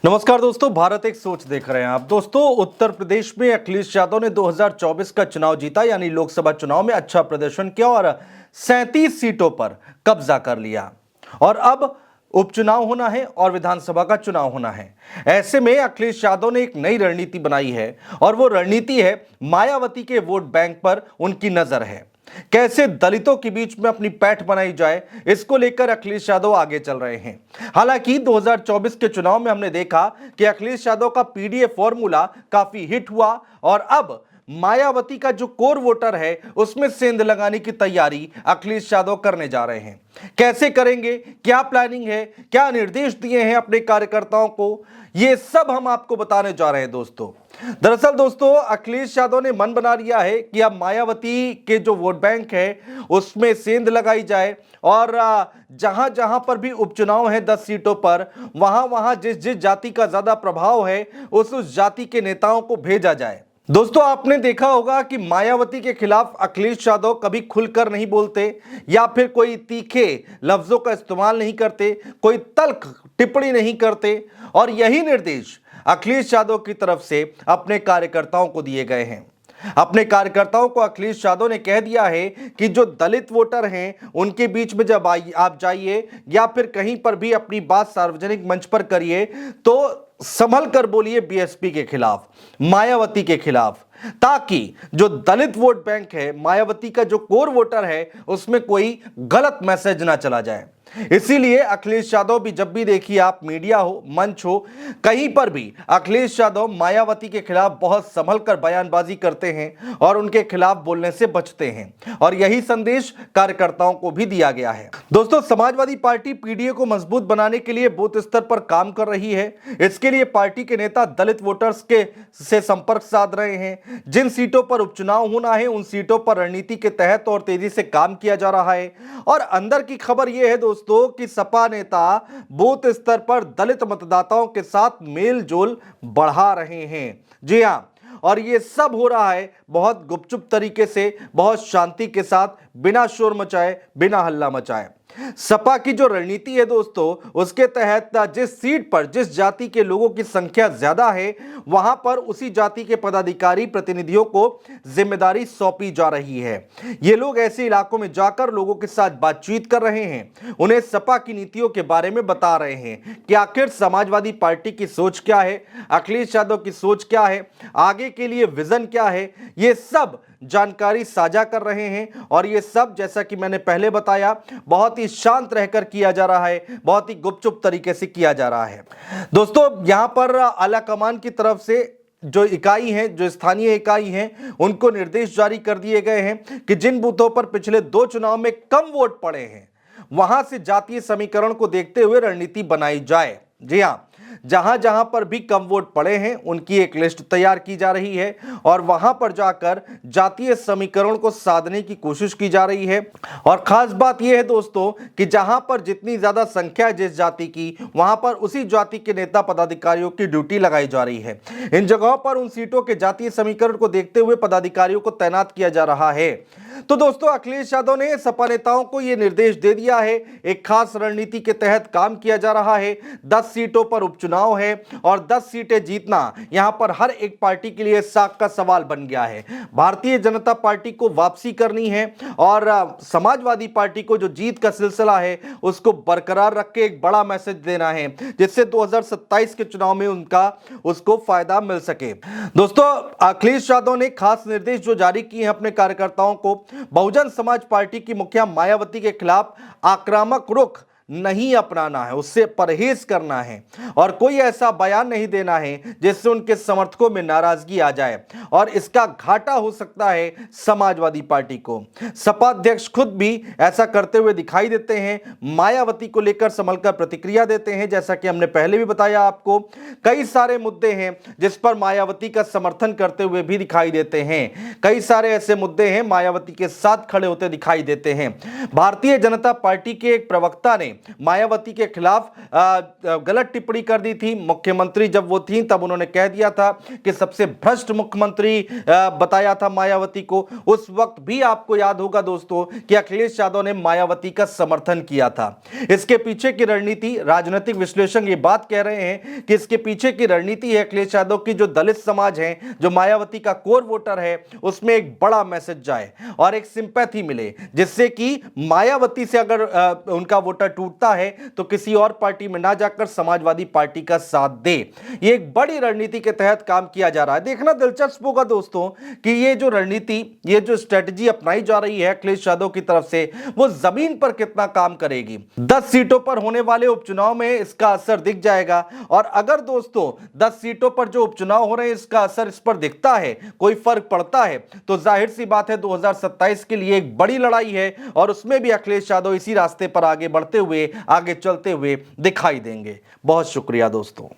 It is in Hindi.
नमस्कार दोस्तों, भारत एक सोच देख रहे हैं आप। दोस्तों, उत्तर प्रदेश में अखिलेश यादव ने 2024 का चुनाव जीता, यानी लोकसभा चुनाव में अच्छा प्रदर्शन किया और 37 सीटों पर कब्जा कर लिया। और अब उपचुनाव होना है और विधानसभा का चुनाव होना है। ऐसे में अखिलेश यादव ने एक नई रणनीति बनाई है और वो रणनीति है मायावती के वोट बैंक पर उनकी नजर है। कैसे दलितों के बीच में अपनी पैठ बनाई जाए, इसको लेकर अखिलेश यादव आगे चल रहे हैं। हालांकि 2024 के चुनाव में हमने देखा कि अखिलेश यादव का पीडीए फॉर्मूला काफी हिट हुआ और अब मायावती का जो कोर वोटर है उसमें सेंध लगाने की तैयारी अखिलेश यादव करने जा रहे हैं। कैसे करेंगे, क्या प्लानिंग है, क्या निर्देश दिए हैं अपने कार्यकर्ताओं को, ये सब हम आपको बताने जा रहे हैं दोस्तों। दरअसल दोस्तों, अखिलेश यादव ने मन बना लिया है कि अब मायावती के जो वोट बैंक है उसमें सेंध लगाई जाए और जहां जहां पर भी उपचुनाव है 10 सीटों पर, वहां वहां जिस जिस जाति का ज्यादा प्रभाव है उस जाति के नेताओं को भेजा जाए। दोस्तों, आपने देखा होगा कि मायावती के खिलाफ अखिलेश यादव कभी खुलकर नहीं बोलते या फिर कोई तीखे लफ्जों का इस्तेमाल नहीं करते, कोई तल्ख टिप्पणी नहीं करते और यही निर्देश अखिलेश यादव की तरफ से अपने कार्यकर्ताओं को दिए गए हैं। अपने कार्यकर्ताओं को अखिलेश यादव ने कह दिया है कि जो दलित वोटर हैं उनके बीच में जब आप जाइए या फिर कहीं पर भी अपनी बात सार्वजनिक मंच पर करिए तो संभल कर बोलिए बीएसपी के खिलाफ, मायावती के खिलाफ, ताकि जो दलित वोट बैंक है, मायावती का जो कोर वोटर है, उसमें कोई गलत मैसेज ना चला जाए। इसीलिए अखिलेश यादव भी जब भी देखिए आप, मीडिया हो, मंच हो, कहीं पर भी अखिलेश यादव मायावती के खिलाफ बहुत संभल कर बयानबाजी करते हैं और उनके खिलाफ बोलने से बचते हैं और यही संदेश कार्यकर्ताओं को भी दिया गया है। दोस्तों, समाजवादी पार्टी पीडीए को मजबूत बनाने के लिए बूथ स्तर पर काम कर रही है। इसके लिए पार्टी के नेता दलित वोटर्स से संपर्क साध रहे हैं। जिन सीटों पर उपचुनाव होना है उन सीटों पर रणनीति के तहत और तेजी से काम किया जा रहा है। और अंदर की खबर यह है दोस्तों कि सपा नेता बूथ स्तर पर दलित मतदाताओं के साथ मेल जोल बढ़ा रहे हैं। जी हां, और ये सब हो रहा है बहुत गुपचुप तरीके से, बहुत शांति के साथ, बिना शोर मचाए, बिना हल्ला मचाए। सपा की जो रणनीति है दोस्तों, उसके तहत जिस सीट पर जिस जाति के लोगों की संख्या ज्यादा है वहां पर उसी जाति के पदाधिकारी प्रतिनिधियों को जिम्मेदारी सौंपी जा रही है। ये लोग ऐसे इलाकों में जाकर लोगों के साथ बातचीत कर रहे हैं, उन्हें सपा की नीतियों के बारे में बता रहे हैं कि आखिर समाजवादी पार्टी की सोच क्या है, अखिलेश यादव की सोच क्या है, आगे के लिए विजन क्या है, ये सब जानकारी साझा कर रहे हैं। और ये सब, जैसा कि मैंने पहले बताया, बहुत ही शांत रहकर किया जा रहा है, बहुत ही गुपचुप तरीके से किया जा रहा है। दोस्तों, यहां पर आला कमान की तरफ से जो इकाई है, जो स्थानीय इकाई है, उनको निर्देश जारी कर दिए गए हैं कि जिन बूथों पर पिछले 2 चुनाव में कम वोट पड़े हैं वहां से जातीय समीकरण को देखते हुए रणनीति बनाई जाए। जी हां, जहां जहां पर भी कम वोट पड़े हैं उनकी एक लिस्ट तैयार की जा रही है और वहां पर जाकर जातीय समीकरण को साधने की कोशिश की जा रही है। और खास बात यह है दोस्तों कि जहां पर जितनी ज्यादा संख्या है जिस जाति की, वहां पर उसी जाति के नेता पदाधिकारियों की ड्यूटी लगाई जा रही है। इन जगहों पर उन सीटों के जातीय समीकरण को देखते हुए पदाधिकारियों को तैनात किया जा रहा है। तो दोस्तों, अखिलेश यादव ने सपा नेताओं को यह निर्देश दे दिया है। एक खास रणनीति के तहत काम किया जा रहा है। 10 सीटों पर उपचुनाव है और 10 सीटें जीतना यहां पर हर एक पार्टी के लिए साख का सवाल बन गया है। भारतीय जनता पार्टी को वापसी करनी है और समाजवादी पार्टी को जो जीत का सिलसिला है उसको बरकरार रख के एक बड़ा मैसेज देना है, जिससे 2027 के चुनाव में उसको फायदा मिल सके। दोस्तों, अखिलेश यादव ने खास निर्देश जो जारी किए हैं अपने कार्यकर्ताओं को, बहुजन समाज पार्टी की मुखिया मायावती के खिलाफ आक्रामक रुख नहीं अपनाना है, उससे परहेज करना है और कोई ऐसा बयान नहीं देना है जिससे उनके समर्थकों में नाराजगी आ जाए और इसका घाटा हो सकता है समाजवादी पार्टी को। सपा अध्यक्ष खुद भी ऐसा करते हुए दिखाई देते हैं, मायावती को लेकर संभलकर प्रतिक्रिया देते हैं। जैसा कि हमने पहले भी बताया आपको, कई सारे मुद्दे हैं जिस पर मायावती का समर्थन करते हुए भी दिखाई देते हैं। कई सारे ऐसे मुद्दे हैं मायावती के साथ खड़े होते दिखाई देते हैं। भारतीय जनता पार्टी के एक प्रवक्ता ने मायावती के खिलाफ गलत टिप्पणी कर दी थी। मुख्यमंत्री जब वो थी तब उन्होंने कह दिया था कि सबसे भ्रष्ट मुख्यमंत्री बताया था मायावती को। उस वक्त भी आपको याद होगा दोस्तों कि अखिलेश यादव ने मायावती का समर्थन किया था। इसके पीछे की रणनीति, राजनीतिक विश्लेषक ये बात कह रहे हैं कि इसके पीछे की रणनीति है अखिलेश यादव की, जो दलित समाज है, जो मायावती का कोर वोटर है, उसमें एक बड़ा मैसेज जाए और एक सिंपैथी मिले, जिससे कि मायावती से अगर उनका वोटर टूटता है तो किसी और पार्टी में ना जाकर समाजवादी पार्टी का साथ दे। ये एक बड़ी रणनीति के तहत काम किया जा रहा है। देखना दिलचस्प होगा दोस्तों कि ये जो रणनीति, ये जो स्ट्रेटजी अपनाई जा रही है अखिलेश यादव की तरफ से, वो जमीन पर कितना काम करेगी। 10 सीटों पर होने वाले उपचुनाव में इसका असर दिख जाएगा। और अगर दोस्तों 10 सीटों पर जो उपचुनाव हो रहे हैं इसका असर इस पर दिखता है, कोई फर्क पड़ता है, तो जाहिर सी बात है 2027 के लिए एक बड़ी लड़ाई है और उसमें भी अखिलेश यादव इसी रास्ते पर आगे बढ़ते हुए, आगे चलते हुए दिखाई देंगे। बहुत शुक्रिया दोस्तों।